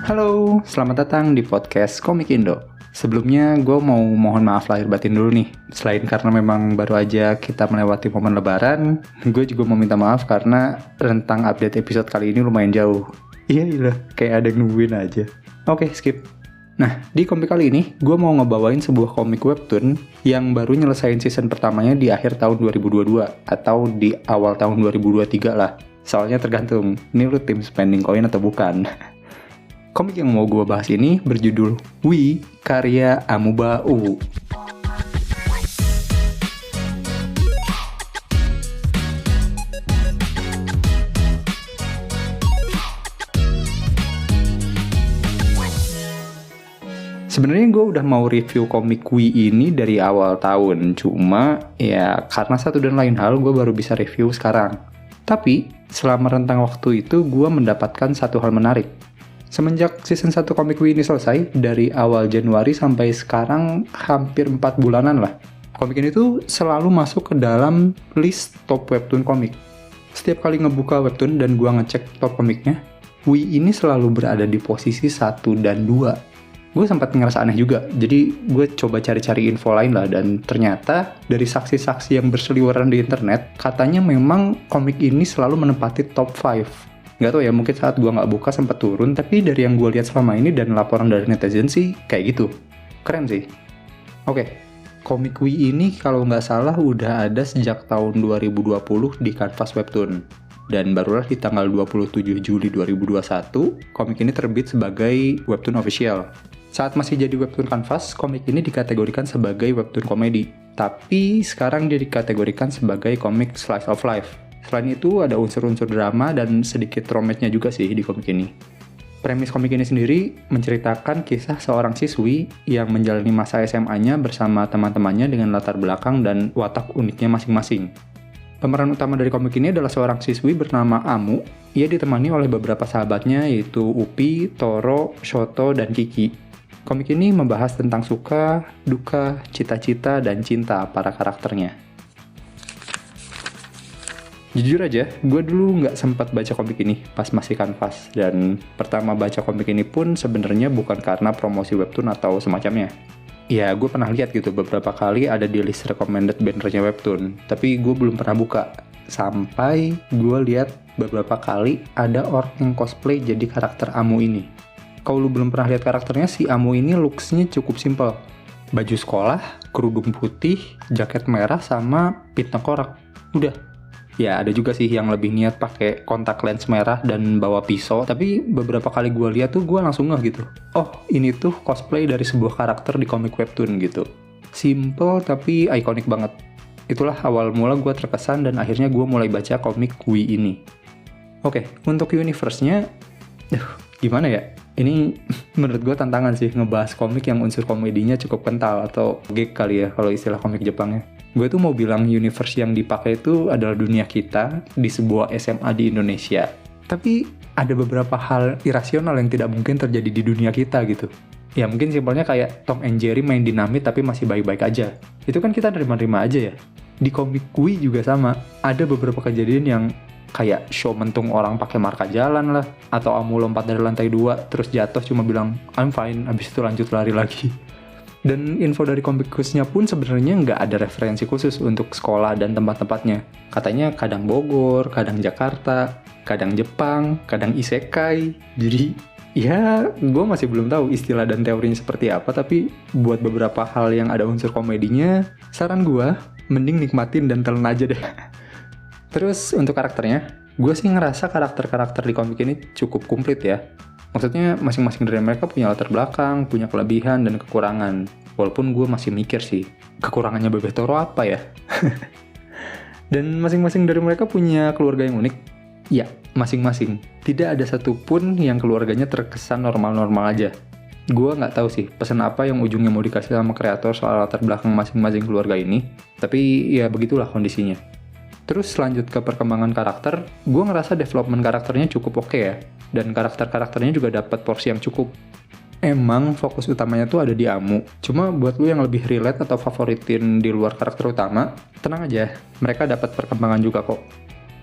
Halo, selamat datang di podcast Komik Indo. Sebelumnya gue mau mohon maaf lahir batin dulu nih. Selain karena memang baru aja kita melewati momen lebaran, gue juga mau minta maaf karena rentang update episode kali ini lumayan jauh. Iya, kayak ada yang nungguin aja. Oke, skip. Nah, di komik kali ini, gue mau ngebawain sebuah komik webtoon yang baru nyelesain season pertamanya di akhir tahun 2022 atau di awal tahun 2023 lah. Soalnya tergantung, ini lu tim spending coin atau bukan. Komik yang mau gue bahas ini berjudul We karya Amuba Uwu. Sebenarnya gue udah mau review komik We ini dari awal tahun, cuma ya karena satu dan lain hal gue baru bisa review sekarang. Tapi selama rentang waktu itu gue mendapatkan satu hal menarik. Semenjak season 1 komik We ini selesai, dari awal Januari sampai sekarang hampir 4 bulanan lah. Komik ini tuh selalu masuk ke dalam list top webtoon komik. Setiap kali ngebuka webtoon dan gua ngecek top komiknya, We ini selalu berada di posisi 1 dan 2. Gue sempat ngerasa aneh juga, jadi gue coba cari-cari info lain lah, dan ternyata dari saksi-saksi yang berseliweran di internet, katanya memang komik ini selalu menempati top 5. Nggak tau ya, mungkin saat gue nggak buka sempat turun, tapi dari yang gue lihat selama ini dan laporan dari netizen sih kayak gitu. Keren sih. Oke, komik We ini kalau nggak salah udah ada sejak tahun 2020 di Kanvas Webtoon. Dan barulah di tanggal 27 Juli 2021, komik ini terbit sebagai webtoon official. Saat masih jadi webtoon Kanvas, komik ini dikategorikan sebagai webtoon komedi. Tapi sekarang dia dikategorikan sebagai komik slice of life. Selain itu ada unsur-unsur drama dan sedikit romance-nya juga sih di komik ini. Premis komik ini sendiri menceritakan kisah seorang siswi yang menjalani masa SMA-nya bersama teman-temannya dengan latar belakang dan watak uniknya masing-masing. Pemeran utama dari komik ini adalah seorang siswi bernama Amu. Ia ditemani oleh beberapa sahabatnya yaitu Upi, Toro, Shoto, dan Kiki. Komik ini membahas tentang suka, duka, cita-cita, dan cinta para karakternya. Jujur aja, gue dulu nggak sempat baca komik ini pas masih Kanvas. Dan pertama baca komik ini pun sebenarnya bukan karena promosi webtoon atau semacamnya. Ya, gue pernah lihat gitu beberapa kali ada di list recommended bannernya webtoon. Tapi gue belum pernah buka. Sampai gue lihat beberapa kali ada orang yang cosplay jadi karakter Amu ini. Kalau lu belum pernah lihat karakternya, si Amu ini looks-nya cukup simple. Baju sekolah, kerudung putih, jaket merah, sama pit tengkorak. Udah. Ya ada juga sih yang lebih niat pakai kontak lens merah dan bawa pisau, tapi beberapa kali gue lihat tuh gue langsung ngeh gitu. Oh, ini tuh cosplay dari sebuah karakter di komik webtoon gitu. Simple tapi ikonik banget. Itulah awal mula gue terkesan dan akhirnya gue mulai baca komik We ini. Oke, untuk universe-nya, gimana ya? Ini menurut gue tantangan sih ngebahas komik yang unsur komedinya cukup kental, atau geek kali ya kalau istilah komik Jepangnya. Gue tuh mau bilang universe yang dipakai itu adalah dunia kita di sebuah SMA di Indonesia. Tapi ada beberapa hal irasional yang tidak mungkin terjadi di dunia kita gitu. Ya mungkin simpelnya kayak Tom and Jerry main dinamit tapi masih baik-baik aja. Itu kan kita nerima-nerima aja ya. Di komik We juga sama. Ada beberapa kejadian yang kayak show mentung orang pakai marka jalan lah. Atau Amu lompat dari lantai 2 terus jatuh cuma bilang I'm fine, abis itu lanjut lari lagi. Dan info dari komik khususnya pun sebenarnya nggak ada referensi khusus untuk sekolah dan tempat-tempatnya. Katanya kadang Bogor, kadang Jakarta, kadang Jepang, kadang isekai. Jadi ya gue masih belum tahu istilah dan teorinya seperti apa, tapi buat beberapa hal yang ada unsur komedinya, saran gue mending nikmatin dan telan aja deh. Terus untuk karakternya, gue sih ngerasa karakter-karakter di komik ini cukup komplit ya. Maksudnya masing-masing dari mereka punya latar belakang, punya kelebihan dan kekurangan. Walaupun gue masih mikir sih, kekurangannya Bebek Toro apa ya? Dan masing-masing dari mereka punya keluarga yang unik. Ya, masing-masing. Tidak ada satupun yang keluarganya terkesan normal-normal aja. Gue nggak tahu sih pesan apa yang ujungnya mau dikasih sama kreator soal latar belakang masing-masing keluarga ini. Tapi ya begitulah kondisinya. Terus lanjut ke perkembangan karakter, gue ngerasa development karakternya cukup oke ya. Dan karakter-karakternya juga dapat porsi yang cukup. Emang fokus utamanya tuh ada di Amu. Cuma buat lu yang lebih relate atau favoritin di luar karakter utama, tenang aja, mereka dapat perkembangan juga kok.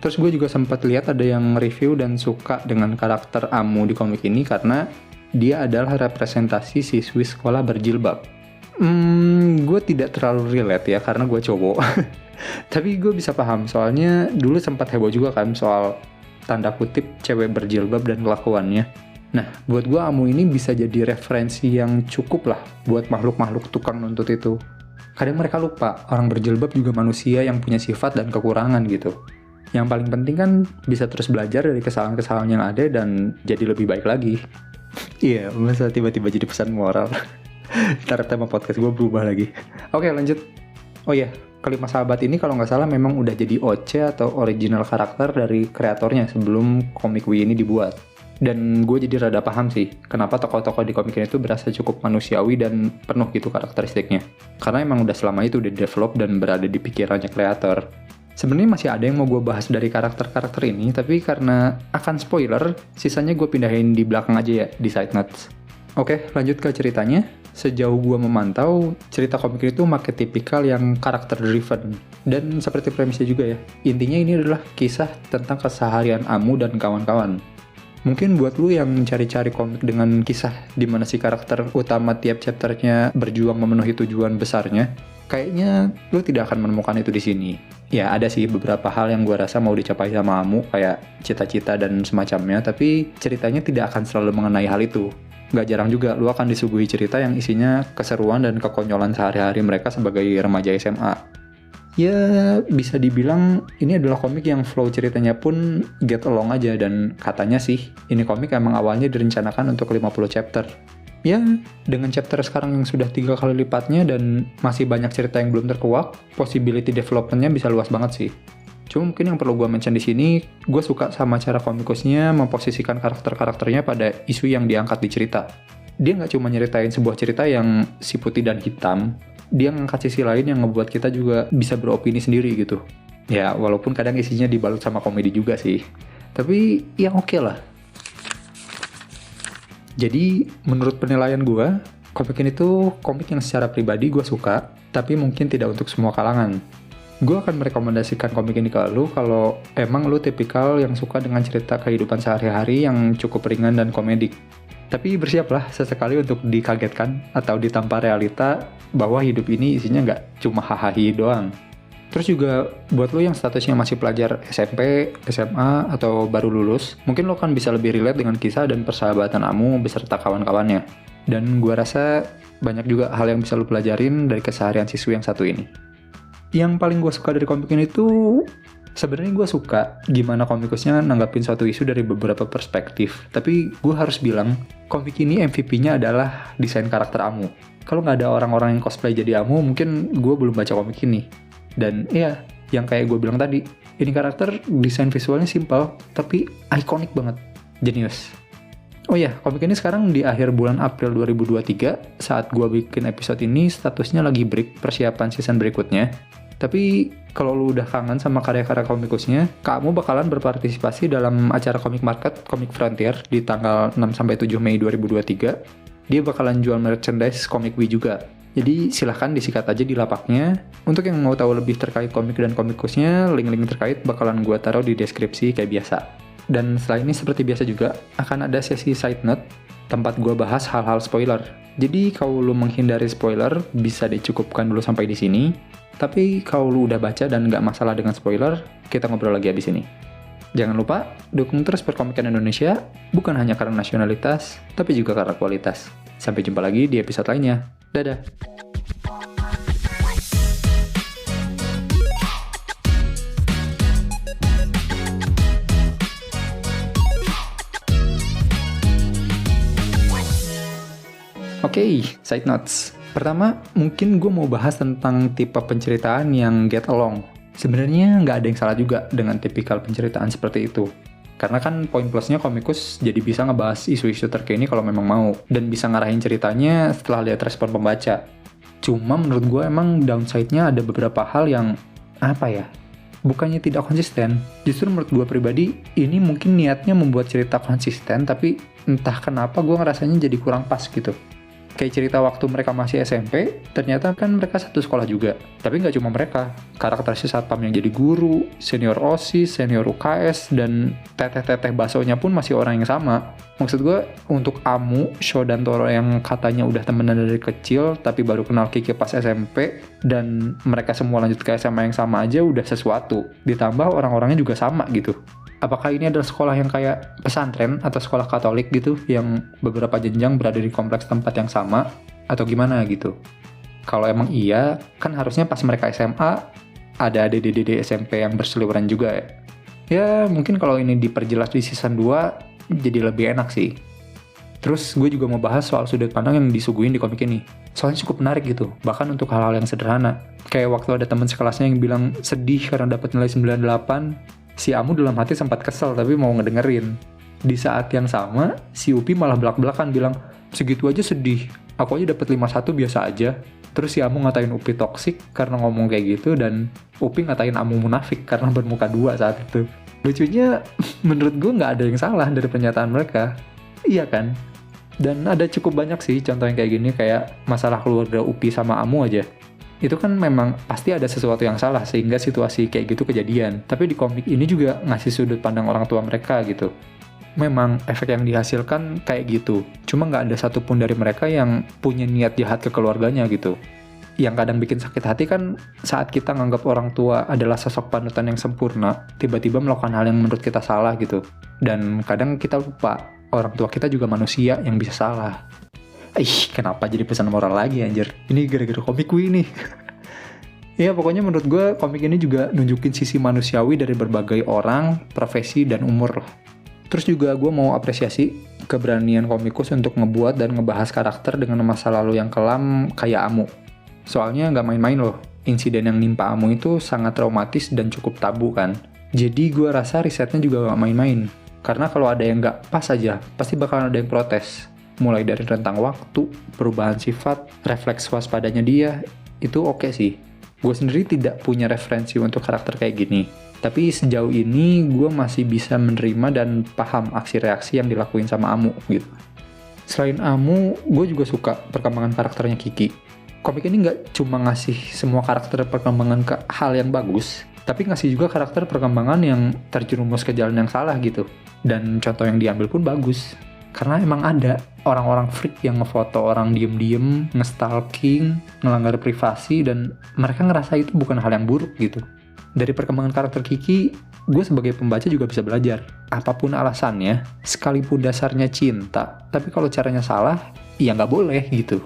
Terus gue juga sempat lihat ada yang review dan suka dengan karakter Amu di komik ini karena dia adalah representasi siswi sekolah berjilbab. Gue tidak terlalu relate ya karena gue cowok. Tapi gue bisa paham, soalnya dulu sempat heboh juga kan soal tanda kutip cewek berjilbab dan kelakuannya. Nah, buat gue Amu ini bisa jadi referensi yang cukup lah buat makhluk-makhluk tukang nuntut itu. Kadang mereka lupa, orang berjilbab juga manusia yang punya sifat dan kekurangan gitu. Yang paling penting kan bisa terus belajar dari kesalahan-kesalahan yang ada dan jadi lebih baik lagi. Iya, masa tiba-tiba jadi pesan moral. Ntar tema podcast gue berubah lagi. Oke, lanjut. Oh iya, kelima sahabat ini kalau nggak salah memang udah jadi OC atau original karakter dari kreatornya sebelum komik Wii ini dibuat. Dan gue jadi rada paham sih, kenapa tokoh-tokoh di komik ini tuh berasa cukup manusiawi dan penuh gitu karakteristiknya. Karena emang udah selama itu udah develop dan berada di pikirannya kreator. Sebenarnya masih ada yang mau gue bahas dari karakter-karakter ini, tapi karena akan spoiler, sisanya gue pindahin di belakang aja ya, di side notes. Oke, lanjut ke ceritanya. Sejauh gue memantau, cerita komik itu make tipikal yang karakter driven. Dan seperti premisnya juga ya, intinya ini adalah kisah tentang keseharian Amu dan kawan-kawan. Mungkin buat lu yang cari-cari komik dengan kisah di mana si karakter utama tiap chapternya berjuang memenuhi tujuan besarnya, kayaknya lu tidak akan menemukan itu di sini. Ya ada sih beberapa hal yang gue rasa mau dicapai sama Amu, kayak cita-cita dan semacamnya, tapi ceritanya tidak akan selalu mengenai hal itu. Gak jarang juga lu akan disuguhi cerita yang isinya keseruan dan kekonyolan sehari-hari mereka sebagai remaja SMA. Ya bisa dibilang ini adalah komik yang flow ceritanya pun get along aja, dan katanya sih ini komik emang awalnya direncanakan untuk 50 chapter. Ya dengan chapter sekarang yang sudah 3 kali lipatnya dan masih banyak cerita yang belum terkuak, possibility development-nya bisa luas banget sih. Cuma mungkin yang perlu gue mention di sini, gue suka sama cara komikusnya memposisikan karakter-karakternya pada isu yang diangkat di cerita. Dia nggak cuma nyeritain sebuah cerita yang si putih dan hitam, dia ngangkat sisi lain yang ngebuat kita juga bisa beropini sendiri gitu. Ya, walaupun kadang isinya dibalut sama komedi juga sih. Tapi yang oke lah. Jadi, menurut penilaian gue, komik ini tuh komik yang secara pribadi gue suka, tapi mungkin tidak untuk semua kalangan. Gue akan merekomendasikan komik ini ke lu kalau emang lu tipikal yang suka dengan cerita kehidupan sehari-hari yang cukup ringan dan komedik. Tapi bersiaplah sesekali untuk dikagetkan atau ditampa realita bahwa hidup ini isinya nggak cuma hahaha doang. Terus juga buat lo yang statusnya masih pelajar SMP, SMA, atau baru lulus, mungkin lo kan bisa lebih relate dengan kisah dan persahabatan Amu beserta kawan-kawannya. Dan gue rasa banyak juga hal yang bisa lo pelajarin dari keseharian siswi yang satu ini. Yang paling gue suka dari komik ini tuh, sebenarnya gue suka gimana komikusnya nanggapin suatu isu dari beberapa perspektif. Tapi gue harus bilang, komik ini MVP-nya adalah desain karakter Amu. Kalau nggak ada orang-orang yang cosplay jadi Amu, mungkin gue belum baca komik ini. Dan ya, yang kayak gue bilang tadi, ini karakter desain visualnya simple, tapi ikonik banget. Jenius. Oh ya, komik ini sekarang di akhir bulan April 2023, saat gue bikin episode ini, statusnya lagi break persiapan season berikutnya. Tapi kalau lu udah kangen sama karya-karya komikusnya, kamu bakalan berpartisipasi dalam acara Comic Market Comic Frontier di tanggal 6-7 Mei 2023. Dia bakalan jual merchandise komik Wii juga. Jadi silahkan disikat aja di lapaknya. Untuk yang mau tahu lebih terkait komik dan komikusnya, link-link terkait bakalan gue taruh di deskripsi kayak biasa. Dan setelah ini seperti biasa juga, akan ada sesi side note, tempat gue bahas hal-hal spoiler. Jadi kalau lu menghindari spoiler, bisa dicukupkan dulu sampai di sini. Tapi kalau lu udah baca dan nggak masalah dengan spoiler, kita ngobrol lagi abis ini. Jangan lupa, dukung terus perkomikan Indonesia, bukan hanya karena nasionalitas, tapi juga karena kualitas. Sampai jumpa lagi di episode lainnya. Dadah! Oke, side notes. Pertama, mungkin gue mau bahas tentang tipe penceritaan yang get along. Sebenarnya nggak ada yang salah juga dengan tipikal penceritaan seperti itu. Karena kan poin plusnya komikus jadi bisa ngebahas isu-isu terkini kalau memang mau. Dan bisa ngarahin ceritanya setelah lihat respon pembaca. Cuma menurut gue emang downside-nya ada beberapa hal yang, bukannya tidak konsisten. Justru menurut gue pribadi, ini mungkin niatnya membuat cerita konsisten, tapi entah kenapa gue ngerasanya jadi kurang pas gitu. Kayak cerita waktu mereka masih SMP, ternyata kan mereka satu sekolah juga. Tapi nggak cuma mereka, karakter si Satpam yang jadi guru, senior OSIS, senior UKS, dan teteh-teteh baksonya pun masih orang yang sama. Maksud gue, untuk Amu, Sho, dan Toro yang katanya udah temenan dari kecil, tapi baru kenal Kiki pas SMP, dan mereka semua lanjut ke SMA yang sama aja udah sesuatu. Ditambah orang-orangnya juga sama gitu. Apakah ini adalah sekolah yang kayak pesantren atau sekolah Katolik gitu, yang beberapa jenjang berada di kompleks tempat yang sama, atau gimana gitu? Kalau emang iya, kan harusnya pas mereka SMA, ada adik-adik SMP yang berseliweran juga ya. Ya, mungkin kalau ini diperjelas di season 2, jadi lebih enak sih. Terus gue juga mau bahas soal sudut pandang yang disuguhin di komik ini. Soalnya cukup menarik gitu, bahkan untuk hal-hal yang sederhana. Kayak waktu ada teman sekelasnya yang bilang sedih karena dapat nilai 98, si Amu dalam hati sempat kesel tapi mau ngedengerin. Di saat yang sama, si Upi malah belak-belakan bilang, segitu aja sedih, aku aja dapat 51 biasa aja. Terus si Amu ngatain Upi toksik karena ngomong kayak gitu, dan Upi ngatain Amu munafik karena bermuka dua saat itu. Lucunya, menurut gue nggak ada yang salah dari pernyataan mereka. Iya kan? Dan ada cukup banyak sih contoh yang kayak gini, kayak masalah keluarga Upi sama Amu aja. Itu kan memang pasti ada sesuatu yang salah sehingga situasi kayak gitu kejadian. Tapi di komik ini juga ngasih sudut pandang orang tua mereka gitu. Memang efek yang dihasilkan kayak gitu. Cuma nggak ada satupun dari mereka yang punya niat jahat ke keluarganya gitu. Yang kadang bikin sakit hati kan saat kita nganggap orang tua adalah sosok panutan yang sempurna, tiba-tiba melakukan hal yang menurut kita salah gitu. Dan kadang kita lupa, orang tua kita juga manusia yang bisa salah. Kenapa jadi pesan moral lagi anjir? Ini gara-gara komik gue nih. Ya pokoknya menurut gue komik ini juga nunjukin sisi manusiawi dari berbagai orang, profesi, dan umur lah. Terus juga gue mau apresiasi keberanian komikus untuk ngebuat dan ngebahas karakter dengan masa lalu yang kelam kayak Amu. Soalnya nggak main-main loh, insiden yang nimpa Amu itu sangat traumatis dan cukup tabu kan. Jadi gue rasa risetnya juga nggak main-main. Karena kalau ada yang nggak pas aja, pasti bakalan ada yang protes. Mulai dari rentang waktu, perubahan sifat, refleks waspadanya dia, itu oke sih. Gue sendiri tidak punya referensi untuk karakter kayak gini. Tapi sejauh ini gue masih bisa menerima dan paham aksi reaksi yang dilakuin sama Amu gitu. Selain Amu, gue juga suka perkembangan karakternya Kiki. Komik ini nggak cuma ngasih semua karakter perkembangan ke hal yang bagus, tapi ngasih juga karakter perkembangan yang terjerumus ke jalan yang salah gitu. Dan contoh yang diambil pun bagus. Karena emang ada orang-orang freak yang ngefoto orang diem-diem, nge-stalking, ngelanggar privasi, dan mereka ngerasa itu bukan hal yang buruk gitu. Dari perkembangan karakter Kiki, gue sebagai pembaca juga bisa belajar. Apapun alasannya, sekalipun dasarnya cinta, tapi kalau caranya salah, ya nggak boleh gitu.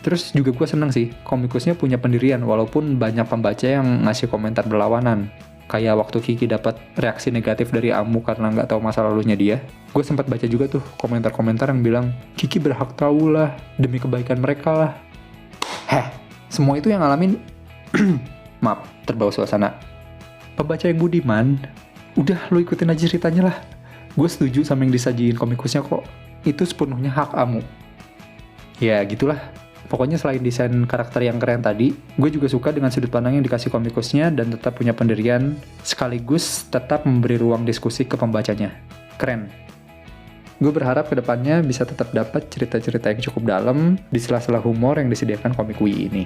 Terus juga gue seneng sih, komikusnya punya pendirian walaupun banyak pembaca yang ngasih komentar berlawanan. Kayak waktu Kiki dapat reaksi negatif dari Amu karena nggak tahu masa lalunya dia. Gue sempat baca juga tuh komentar-komentar yang bilang, Kiki berhak tahu lah, demi kebaikan mereka lah. Semua itu yang ngalamin, maaf, terbawa suasana. Pembaca yang budiman, udah lo ikutin aja ceritanya lah. Gue setuju sama yang disajiin komikusnya kok. Itu sepenuhnya hak Amu. Ya gitulah. Pokoknya selain desain karakter yang keren tadi, gue juga suka dengan sudut pandang yang dikasih komikusnya dan tetap punya pendirian, sekaligus tetap memberi ruang diskusi ke pembacanya. Keren. Gue berharap kedepannya bisa tetap dapat cerita-cerita yang cukup dalam di sela-sela humor yang disediakan komik Wii ini.